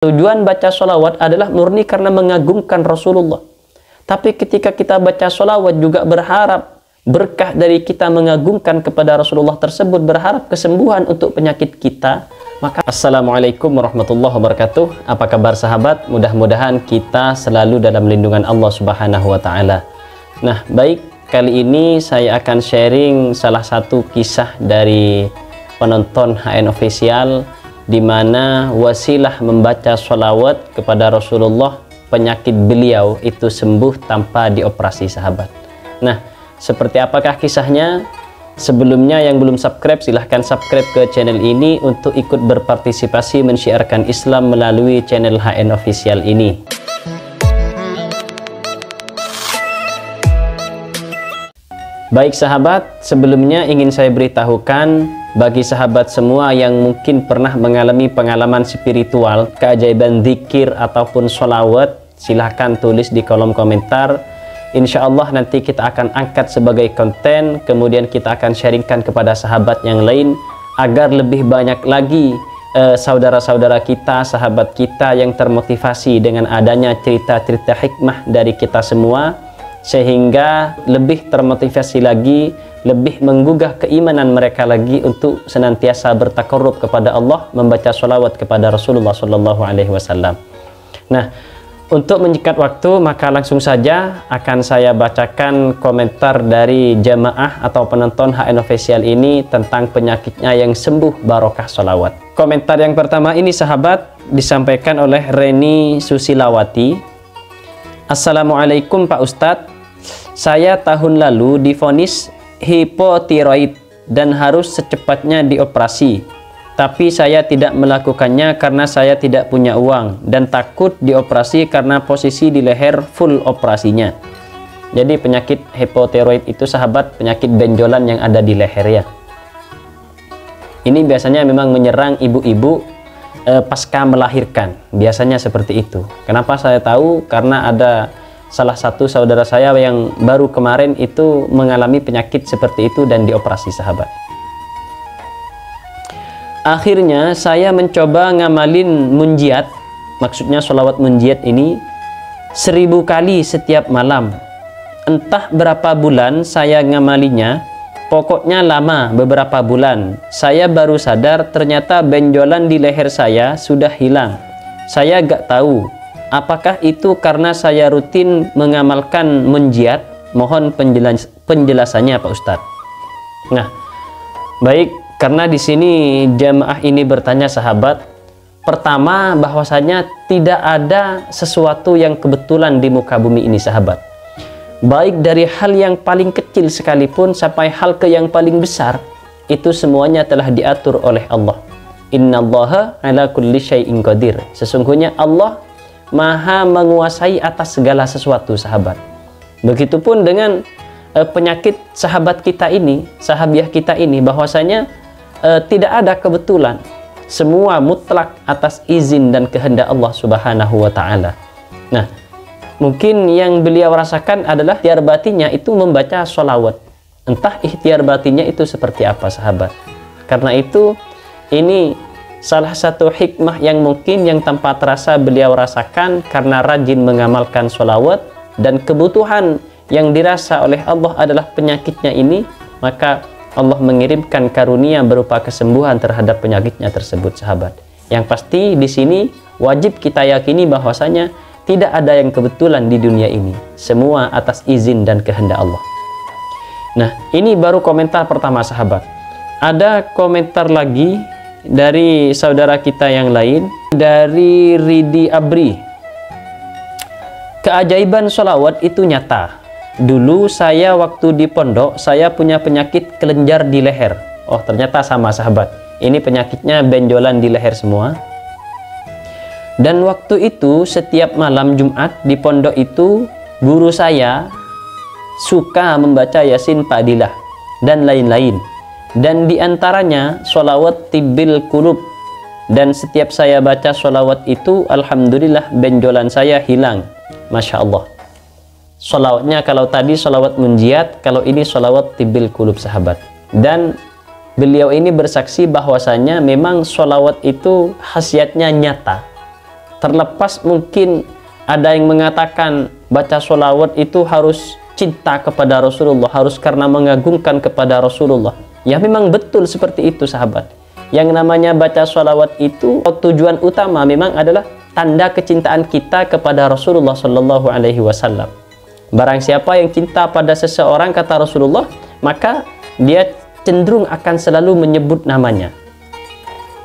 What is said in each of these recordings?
Tujuan baca sholawat adalah murni karena mengagungkan Rasulullah. Tapi ketika kita baca sholawat juga berharap berkah dari kita mengagungkan kepada Rasulullah tersebut, berharap kesembuhan untuk penyakit kita. Maka Assalamualaikum warahmatullahi wabarakatuh. Apa kabar sahabat? Mudah-mudahan kita selalu dalam lindungan Allah Subhanahu wa Ta'ala. Nah, baik, kali ini saya akan sharing salah satu kisah dari penonton HN Official, di mana wasilah membaca sholawat kepada Rasulullah, penyakit beliau itu sembuh tanpa dioperasi, sahabat. Nah, seperti apakah kisahnya? Sebelumnya yang belum subscribe, silahkan subscribe ke channel ini untuk ikut berpartisipasi mensyiarkan Islam melalui channel HN Official ini. Baik sahabat, sebelumnya ingin saya beritahukan bagi sahabat semua yang mungkin pernah mengalami pengalaman spiritual, keajaiban zikir ataupun sholawat, silahkan tulis di kolom komentar. Insya Allah nanti kita akan angkat sebagai konten, kemudian kita akan sharingkan kepada sahabat yang lain, agar lebih banyak lagi saudara-saudara kita, sahabat kita yang termotivasi dengan adanya cerita-cerita hikmah dari kita semua, sehingga lebih termotivasi lagi, lebih menggugah keimanan mereka lagi untuk senantiasa bertakarrub kepada Allah, membaca sholawat kepada Rasulullah SAW. Nah, untuk menyingkat waktu, maka langsung saja akan saya bacakan komentar dari jamaah atau penonton HN Official ini tentang penyakitnya yang sembuh barokah sholawat. Komentar yang pertama ini sahabat disampaikan oleh Reni Susilawati. Assalamualaikum Pak Ustadz, saya tahun lalu divonis hipotiroid dan harus secepatnya dioperasi, tapi saya tidak melakukannya karena saya tidak punya uang dan takut dioperasi karena posisi di leher full operasinya. Jadi penyakit hipotiroid itu sahabat penyakit benjolan yang ada di leher ya. Ini biasanya memang menyerang ibu-ibu pasca melahirkan, biasanya seperti itu. Kenapa saya tahu? Karena ada salah satu saudara saya yang baru kemarin itu mengalami penyakit seperti itu dan dioperasi sahabat. Akhirnya saya mencoba ngamalin munjiat, maksudnya sholawat munjiat ini 1000 kali setiap malam. Entah berapa bulan saya ngamalinya, pokoknya lama, beberapa bulan. Saya baru sadar ternyata benjolan di leher saya sudah hilang. Saya gak tahu apakah itu karena saya rutin mengamalkan munjiat. Mohon penjelasannya Pak Ustadz. Nah, baik, karena di sini jamaah ini bertanya sahabat, pertama bahwasanya tidak ada sesuatu yang kebetulan di muka bumi ini sahabat. Baik dari hal yang paling kecil sekalipun sampai hal ke yang paling besar, itu semuanya telah diatur oleh Allah. Innallaha ala kulli syai'in qadir. Sesungguhnya Allah Maha menguasai atas segala sesuatu sahabat. Begitupun dengan penyakit sahabat kita ini, sahabiah kita ini, bahwasanya tidak ada kebetulan, semua mutlak atas izin dan kehendak Allah Subhanahu wa Ta'ala. Nah, mungkin yang beliau rasakan adalah ikhtiar batinnya itu membaca sholawat. Entah ikhtiar batinnya itu seperti apa sahabat. Karena itu ini salah satu hikmah yang mungkin yang tanpa terasa beliau rasakan karena rajin mengamalkan sholawat, dan kebutuhan yang dirasa oleh Allah adalah penyakitnya ini, maka Allah mengirimkan karunia berupa kesembuhan terhadap penyakitnya tersebut sahabat. Yang pasti di sini wajib kita yakini bahwasanya tidak ada yang kebetulan di dunia ini, semua atas izin dan kehendak Allah. Nah, ini baru komentar pertama sahabat. Ada komentar lagi dari saudara kita yang lain, dari Ridi Abri. Keajaiban sholawat itu nyata. Dulu saya waktu di pondok, saya punya penyakit kelenjar di leher. Oh, ternyata sama sahabat. Ini penyakitnya benjolan di leher semua. Dan waktu itu setiap malam Jumat di pondok itu, guru saya suka membaca Yasin Fadilah dan lain-lain. Dan diantaranya sholawat Tibbil Qulub. Dan setiap saya baca sholawat itu, alhamdulillah benjolan saya hilang. Masya Allah. Sholawatnya kalau tadi sholawat munjiat, kalau ini sholawat Tibbil Qulub sahabat. Dan beliau ini bersaksi bahwasanya memang sholawat itu khasiatnya nyata. Terlepas mungkin ada yang mengatakan baca sholawat itu harus cinta kepada Rasulullah, harus karena mengagungkan kepada Rasulullah. Ya memang betul seperti itu sahabat. Yang namanya baca sholawat itu tujuan utama memang adalah tanda kecintaan kita kepada Rasulullah Shallallahu Alaihi Wasallam. Barang siapa yang cinta pada seseorang, kata Rasulullah, maka dia cenderung akan selalu menyebut namanya.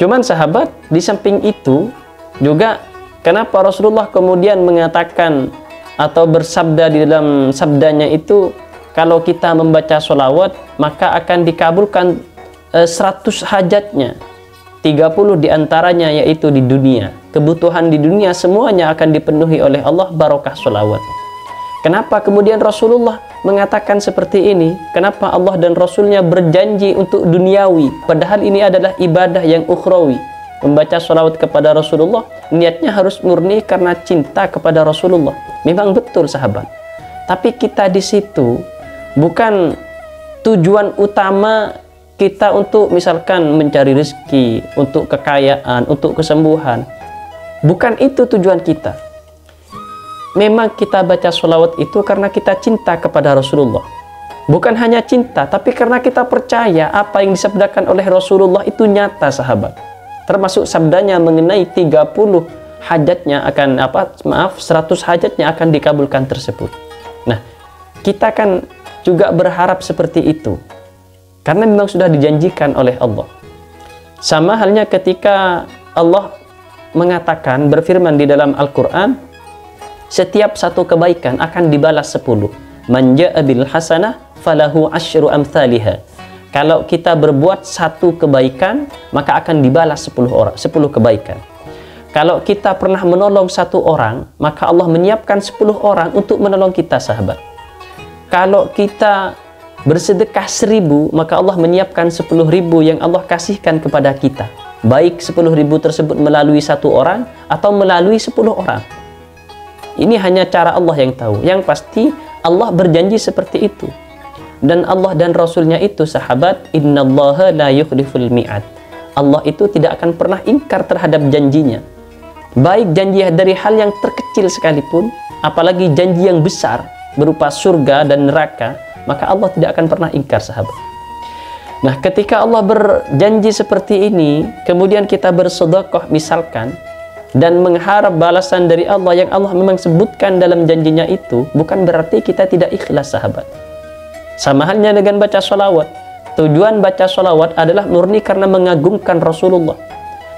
Cuman sahabat, di samping itu juga kenapa Rasulullah kemudian mengatakan atau bersabda di dalam sabdanya itu, kalau kita membaca sholawat maka akan dikabulkan 100 hajatnya, 30 diantaranya yaitu di dunia. Kebutuhan di dunia semuanya akan dipenuhi oleh Allah barokah sholawat. Kenapa kemudian Rasulullah mengatakan seperti ini? Kenapa Allah dan Rasulnya berjanji untuk duniawi, padahal ini adalah ibadah yang ukhrawi? Membaca sholawat kepada Rasulullah niatnya harus murni karena cinta kepada Rasulullah. Memang betul sahabat. Tapi kita di situ bukan tujuan utama kita untuk misalkan mencari rezeki, untuk kekayaan, untuk kesembuhan. Bukan itu tujuan kita. Memang kita baca sholawat itu karena kita cinta kepada Rasulullah. Bukan hanya cinta, tapi karena kita percaya apa yang disabdakan oleh Rasulullah itu nyata sahabat. Termasuk sabdanya mengenai 30 hajatnya akan 100 hajatnya akan dikabulkan tersebut. Nah, kita kan juga berharap seperti itu. Karena memang sudah dijanjikan oleh Allah. Sama halnya ketika Allah mengatakan, berfirman di dalam Al-Quran, setiap satu kebaikan akan dibalas 10. Man ja'a bil hasanah falahu asyru amthaliha. Kalau kita berbuat satu kebaikan, maka akan dibalas 10 kebaikan. Kalau kita pernah menolong satu orang, maka Allah menyiapkan 10 orang untuk menolong kita sahabat. Kalau kita bersedekah 1000, maka Allah menyiapkan 10.000 yang Allah kasihkan kepada kita. Baik 10.000 tersebut melalui satu orang atau melalui 10 orang. Ini hanya cara Allah yang tahu. Yang pasti Allah berjanji seperti itu. Dan Allah dan Rasulnya itu sahabat, innallaha la yukhliful mi'ad. Allah itu tidak akan pernah ingkar terhadap janjinya. Baik janji dari hal yang terkecil sekalipun, apalagi janji yang besar berupa surga dan neraka, maka Allah tidak akan pernah ingkar sahabat. Nah, ketika Allah berjanji seperti ini, kemudian kita bersedekah misalkan, dan mengharap balasan dari Allah yang Allah memang sebutkan dalam janjinya itu, bukan berarti kita tidak ikhlas sahabat. Sama halnya dengan baca sholawat. Tujuan baca sholawat adalah murni karena mengagungkan Rasulullah.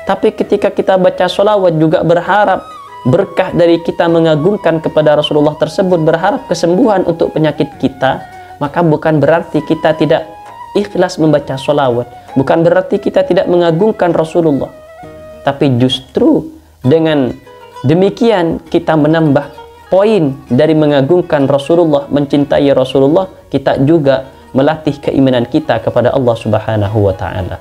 Tapi ketika kita baca sholawat juga berharap berkah dari kita mengagungkan kepada Rasulullah tersebut, berharap kesembuhan untuk penyakit kita, maka bukan berarti kita tidak ikhlas membaca sholawat. Bukan berarti kita tidak mengagungkan Rasulullah. Tapi justru dengan demikian kita menambah poin dari mengagungkan Rasulullah, mencintai Rasulullah, kita juga melatih keimanan kita kepada Allah Subhanahu wa Ta'ala.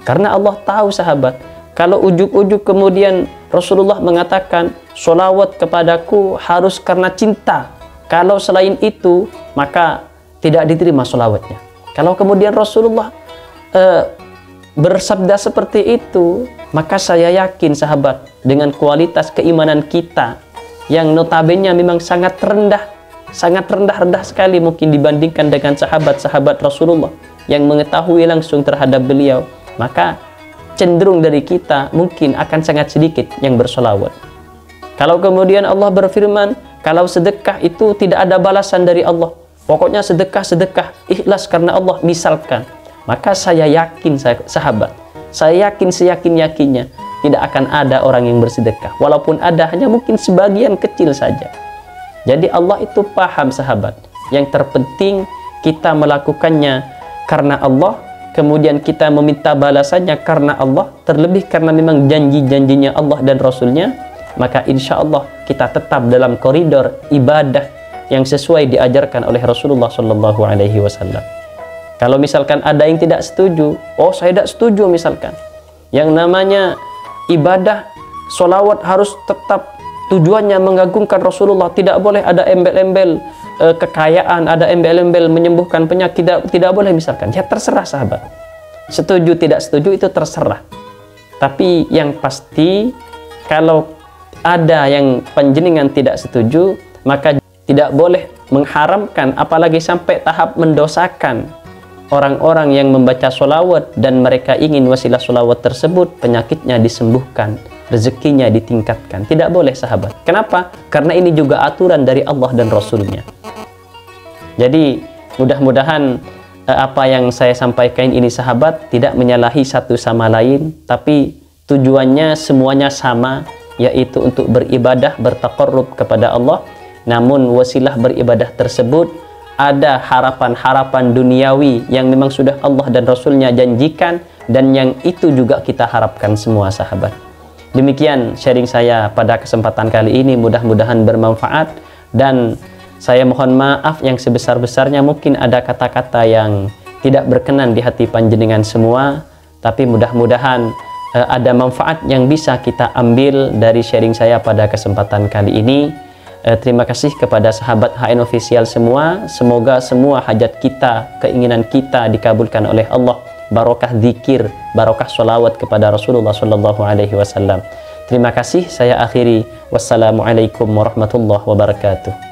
Karena Allah tahu sahabat, kalau ujuk-ujuk kemudian Rasulullah mengatakan sholawat kepadaku harus karena cinta, kalau selain itu maka tidak diterima sholawatnya. Kalau kemudian Rasulullah bersabda seperti itu, maka saya yakin sahabat, dengan kualitas keimanan kita yang notabene memang sangat rendah sekali mungkin dibandingkan dengan sahabat-sahabat Rasulullah yang mengetahui langsung terhadap beliau, maka cenderung dari kita mungkin akan sangat sedikit yang bersolawat. Kalau kemudian Allah berfirman, kalau sedekah itu tidak ada balasan dari Allah, pokoknya sedekah ikhlas karena Allah misalkan, maka saya yakin sahabat, saya yakin seyakin-yakinnya tidak akan ada orang yang bersedekah. Walaupun ada, hanya mungkin sebagian kecil saja. Jadi Allah itu paham sahabat. Yang terpenting kita melakukannya karena Allah, kemudian kita meminta balasannya karena Allah, terlebih karena memang janji-janjinya Allah dan Rasulnya, maka insya Allah kita tetap dalam koridor ibadah yang sesuai diajarkan oleh Rasulullah Shallallahu Alaihi Wasallam. Kalau misalkan ada yang tidak setuju, oh saya tidak setuju misalkan, yang namanya ibadah sholawat harus tetap tujuannya mengagungkan Rasulullah, tidak boleh ada embel-embel kekayaan, ada embel-embel menyembuhkan penyakit, tidak boleh misalkan. Ya terserah sahabat, setuju tidak setuju itu terserah. Tapi yang pasti kalau ada yang panjenengan tidak setuju, maka tidak boleh mengharamkan, apalagi sampai tahap mendosakan orang-orang yang membaca sholawat dan mereka ingin wasilah sholawat tersebut penyakitnya disembuhkan, rezekinya ditingkatkan. Tidak boleh, sahabat. Kenapa? Karena ini juga aturan dari Allah dan Rasulnya. Jadi mudah-mudahan apa yang saya sampaikan ini, sahabat, tidak menyalahi satu sama lain, tapi tujuannya semuanya sama, yaitu untuk beribadah, bertaqarrub kepada Allah. Namun wasilah beribadah tersebut ada harapan-harapan duniawi yang memang sudah Allah dan Rasulnya janjikan, dan yang itu juga kita harapkan semua, sahabat. Demikian sharing saya pada kesempatan kali ini, mudah-mudahan bermanfaat, dan saya mohon maaf yang sebesar-besarnya mungkin ada kata-kata yang tidak berkenan di hati panjenengan semua, tapi mudah-mudahan ada manfaat yang bisa kita ambil dari sharing saya pada kesempatan kali ini. Terima kasih kepada sahabat HN Official semua. Semoga semua hajat kita, keinginan kita dikabulkan oleh Allah. Barokah zikir, barokah sholawat kepada Rasulullah SAW. Terima kasih, saya akhiri. Wassalamualaikum warahmatullahi wabarakatuh.